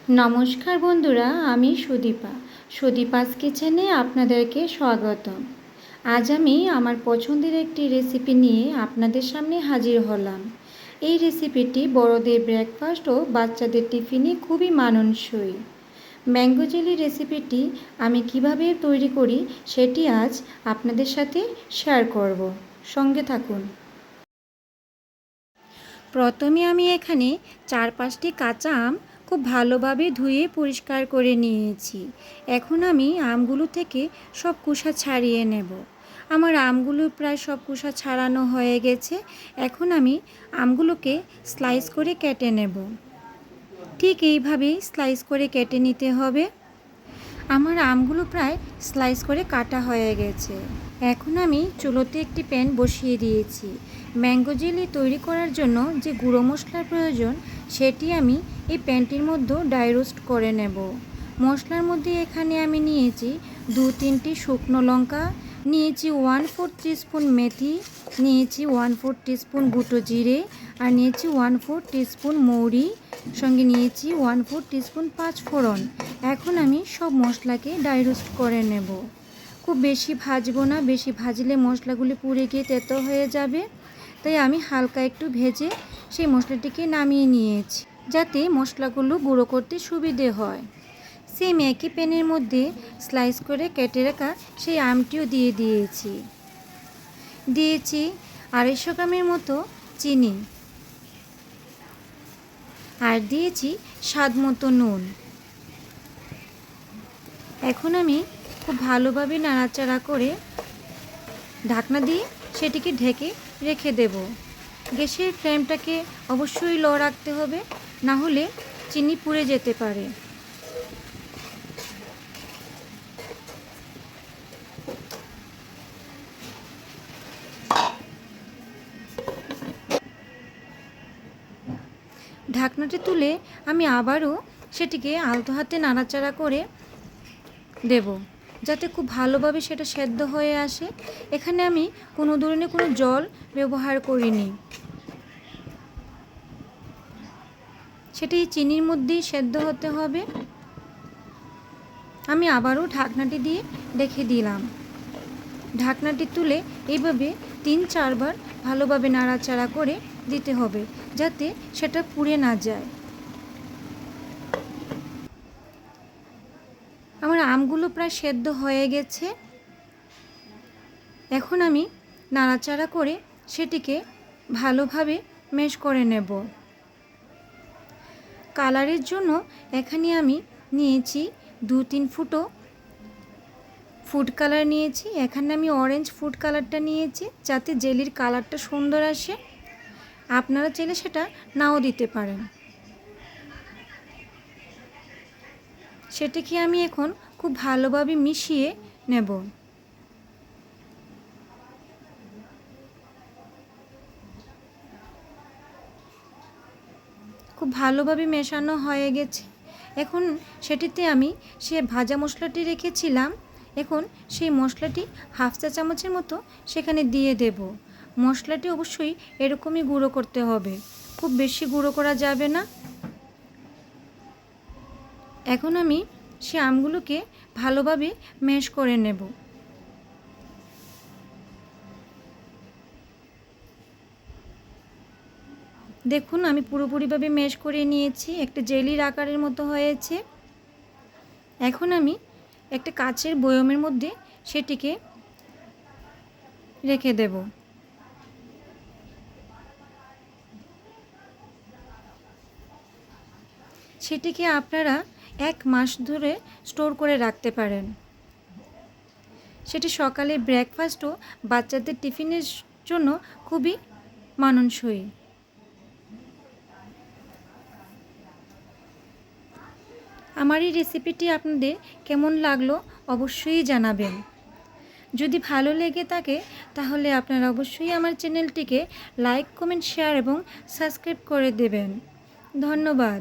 নমস্কার বন্ধুরা, আমি সুদীপাস কিচেনে আপনাদেরকে স্বাগতম। আজ আমি আমার পছন্দের একটি রেসিপি নিয়ে আপনাদের সামনে হাজির হলাম। এই রেসিপিটি বড়দের ব্রেকফাস্ট ও বাচ্চাদের টিফিনে খুবই মানানসই। ম্যাঙ্গো জেলি রেসিপিটি আমি কিভাবে তৈরি করি সেটি আজ আপনাদের সাথে শেয়ার করব। সঙ্গে থাকুন। প্রথমে আমি এখানে 4-5টি কাঁচা আম খুব ভালোভাবে ধুয়ে পরিষ্কার করে নিয়েছি। এখন আমি আমগুলো থেকে সব খোসা ছাড়িয়ে নেব। আমার আমগুলো প্রায় সব খোসা ছাড়ানো হয়ে গেছে। এখন আমি আমগুলোকে স্লাইস করে কেটে নেব। ঠিক এইভাবেই স্লাইস করে কেটে নিতে হবে। আমার আমগুলো প্রায় স্লাইস করে কাটা হয়ে গেছে। এখন আমি চুলোতে একটি প্যান বসিয়ে দিয়েছি। ম্যাঙ্গো জেলি তৈরি করার জন্য যে গুঁড়ো মশলার প্রয়োজন সেটি আমি এই প্যানটির মধ্যে ড্রাই রোস্ট করে নেব। মশলার মধ্যে এখানে আমি নিয়েছি 2-3টি শুকনো লঙ্কা, নিয়েছি 1/4 টিস্পুন মেথি, নিয়েছি 1/4 টিস্পুন গুঁটো জিরে, আর নিয়েছি 1/4 টিস্পুন মৌরি, সঙ্গে নিয়েছি 1/4 টিস্পুন পাঁচফোড়ন। এখন আমি সব মশলাকে ড্রাই রোস্ট করে নেব। খুব বেশি ভাজবো না, বেশি ভাজলে মশলাগুলি পুড়ে গিয়ে তেতো হয়ে যাবে। তাই আমি হালকা একটু ভেজে সেই মশলাটিকে নামিয়ে নিয়েছি, যাতে মশলাগুলো গুঁড়ো করতে সুবিধে হয়। সেম একই প্যানের মধ্যে স্লাইস করে কেটে রাখা সেই আমটিও দিয়ে দিয়েছি। 250 গ্রামের মতো চিনি, আর দিয়েছি স্বাদ মতো নুন। এখন আমি খুব ভালোভাবে নাড়াচাড়া করে ঢাকনা দিয়ে সেটিকে ঢেকে রেখে দেব। গ্যাসের ফ্লেমটাকে অবশ্যই লো রাখতে হবে, না হলে চিনি পুড়ে যেতে পারে। ঢাকনাটি তুলে আমি আবারও সেটিকে আলতো হাতে নাড়াচাড়া করে দেব, যাতে খুব ভালোভাবে সেটা সেদ্ধ হয়ে আসে। এখানে আমি কোনো ধরনের কোনো জল ব্যবহার করিনি, সেটি চিনির মধ্যেই সেদ্ধ হতে হবে। আমি আবারও ঢাকনাটি দিয়ে রেখে দিলাম। ঢাকনাটি তুলে এইভাবে 3-4 বার ভালোভাবে নাড়াচাড়া করে দিতে হবে, যাতে সেটা পুড়ে না যায়। আমার আমগুলো প্রায় সেদ্ধ হয়ে গেছে। এখন আমি নাড়াচাড়া করে সেটিকে ভালোভাবে ম্যাশ করে নেব। কালারের জন্য এখানে আমি নিয়েছি 2-3 ফুটো ফুড কালার নিয়েছি। এখানে আমি অরেঞ্জ ফুড কালারটা নিয়েছি, যাতে জেলির কালারটা সুন্দর আসে। আপনারা চাইলে সেটা নাও দিতে পারেন। সেটিকে আমি এখন খুব ভালোভাবে মিশিয়ে নেব। খুব ভালোভাবে মেশানো হয়ে গেছে। এখন সেটিতে আমি সে ভাজা মশলাটি রেখেছিলাম, এখন সেই মশলাটি 1/2 চা চামচের মতো সেখানে দিয়ে দেব। মশলাটি অবশ্যই এরকমই গুঁড়ো করতে হবে, খুব বেশি গুঁড়ো করা যাবে না। এখন আমি সে আমগুলোকে ভালোভাবে ম্যাশ করে নেব। দেখুন, আমি পুরোপুরিভাবে ম্যাশ করে নিয়েছি, একটা জেলির আকারের মতো হয়েছে। এখন আমি একটা কাচের বয়মের মধ্যে সেটিকে রেখে দেব। সেটিকে আপনারা 1 মাস ধরে স্টোর করে রাখতে পারেন। সেটি সকালে ব্রেকফাস্ট ও বাচ্চাদের টিফিনের জন্য খুবই মানানসই। আমার এই রেসিপিটি আপনাদের কেমন লাগলো অবশ্যই জানাবেন। যদি ভালো লেগে থাকে তাহলে আপনারা অবশ্যই আমার চ্যানেলটিকে লাইক, কমেন্ট, শেয়ার এবং সাবস্ক্রাইব করে দেবেন। ধন্যবাদ।